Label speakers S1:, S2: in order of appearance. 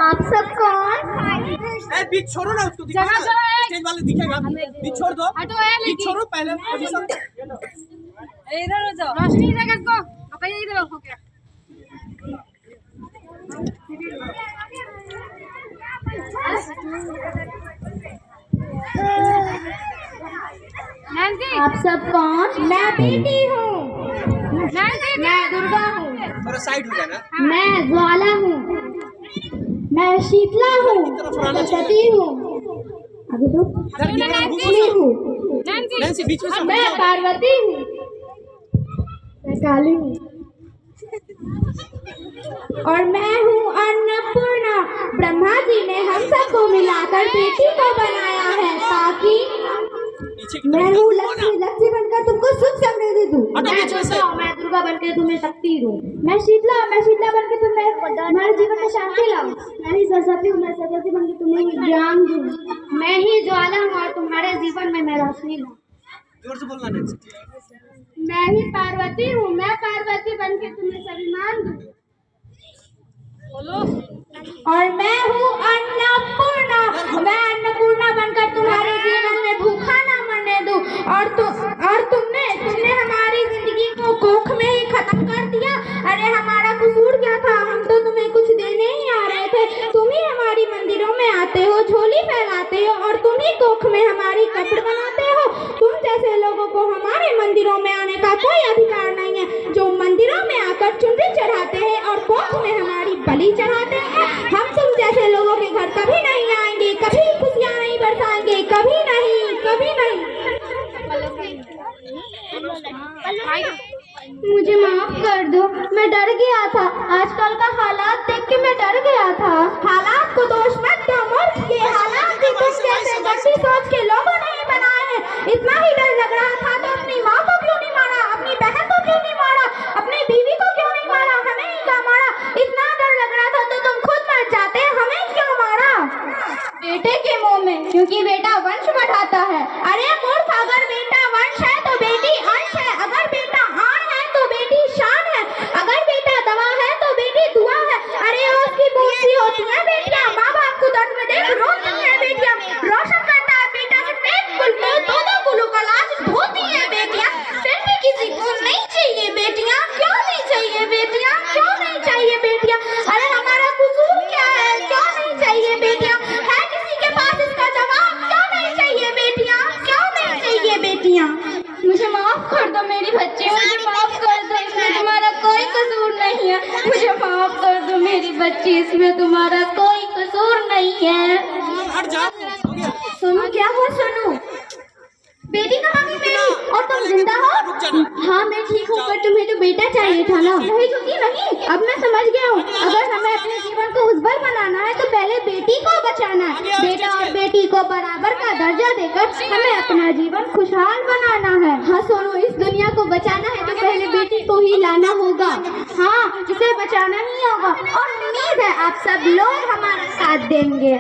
S1: आप सब कौन?
S2: बीच छोड़ो ना, उसको दिखा, स्टेज वाले दिखेगा, बीच छोड़ दो, बीच छोड़ो पहले पोजीशन।
S3: इधर हो जाओ, रोशनी जगह को कहीं इधर हो गया।
S1: आप सब कौन? मैं बेटी हूँ। मैं दुर्गा हूँ।
S2: थोड़ा साइड हो जाना।
S1: मैं ज्वाला हूँ। मैं शीतला हूँ। सती हूँ। अभी तो लक्ष्मी हूँ।
S2: नैन्सी बीच में से।
S1: मैं पार्वती हूँ। मैं काली हूँ। और मैं हूँ अन्नपूर्णा। ब्रह्मा जी ने हम सबको मिलाकर बेटी को बनाया है ताकि मैं हूँ लक्ष्मी बनकर तुमको सुख समृद्धि दूँ। मैं दुर्गा बनकर तुम्हें शक्ति दूँ। मैं शीतला बनकर तुम्हें हमारे जीवन में शांति लाऊं। मैं ही सरस्वती हूँ। मैं सरस्वती बनकर तुम्हें ज्ञान दूँ। मैं ही ज्वाला हूँ और तुम्हारे जीवन में मैं रोशनी लाऊं।
S2: जोर से बोलना नैन्सी।
S1: मैं ही पार्वती हूँ। मैं पार्वती बनकर तुम्हें सम्मान दूँ।
S3: बोलो।
S1: और मैं हूँ अन्नपूर्णा। मैं अन्नपूर्णा बनकर तुम्हारे जीवन में भूखा ना मरने दूं। और तुमने हमारी जिंदगी को कोख में ही खत्म कर दिया। अरे हमारा कसूर क्या था? हम तो तुम्हें कुछ देने ही आ रहे थे। तुम ही हमारी मंदिरों में आते हो, झोली फैलाते हो और तुम ही कोख में हमारी कपड़ बनाते हो। तुम जैसे लोगों को हमारे मंदिरों में आने का कोई अधिकार नहीं है। जो मंदिरों में आकर चुनरी चढ़ाते हैं और कोख में हमारी बलि चढ़ाते हैं, हम तुम जैसे लोगों के घर कभी नहीं आएंगे, कभी खुशियां नहीं बरसाएंगे, कभी नहीं, कभी नहीं। मुझे माफ कर दो, मैं डर गया था। आजकल का हालात देख के मैं डर गया था। हालात को दोष मत दो मूर्ख, ये हालात भी तुम जैसे गंदी सोच के लोगों ने ही बनाए हैं। इतना ही डर लग रहा था तो अपनी माँ को क्यों नहीं मारा? अपनी बहन को क्यों नहीं मारा? अपनी बीवी को क्यों नहीं मारा? हमें ही क्यों मारा? इतना डर लग रहा था तो तुम खुद मर जाते, हमें क्यों मारा? बेटे के मुंह में, क्योंकि बेटा वंश बढ़ाता है। अरे मूर्ख, अगर बेटा वंश है तो बेटी अंश है। अगर बेटा आन है तो बेटी शान है। अगर बेटा दवा है तो बेटी दुआ है। अरे उसकी पूछती होती है बेटियां, माँ बाप को दर्द में देख रोती है बेटियां। रोशन करता है बेटा सफेद कुल को, दो कुलों का लाज धोती है बेटियां। फिर भी किसी को नहीं चाहिए बेटियां। क्यों नहीं चाहिए बेटियां? क्यों नहीं चाहिए बेटियां? अरे हमारा कसूर क्या है? क्यों नहीं चाहिए बेटियां? है किसी के पास इसका जवाब? क्यों नहीं चाहिए बेटियां? क्यों नहीं चाहिए बेटियां? मुझे माफ कर दो मेरी बच्ची, मुझे माफ कर दो। इसमें तुम्हारा कोई कसूर नहीं है। मुझे माफ कर दो मेरी बच्ची, इसमें तुम्हारा कोई कसूर नहीं है।
S2: हट जा।
S1: सुनो, क्या हुआ? सुनो, बेटी कहाँ गई मेरी? और तुम जिंदा हो? हाँ मैं ठीक हूँ, पर तुम्हें तो बेटा चाहिए था ना? नहीं ज्योति नहीं, अब मैं समझ गया हूँ। अगर हमें अपने जीवन को उज्जवल बनाना है तो पहले बेटी को बचाना है। बेटा और बेटी को बराबर का दर्जा देकर हमें अपना जीवन खुशहाल बनाना है। हाँ सुनो, इस दुनिया को बचाना है तो पहले बेटी को ही लाना होगा। हाँ, इसे बचाना ही होगा और उम्मीद है आप सब लोग हमारा साथ देंगे।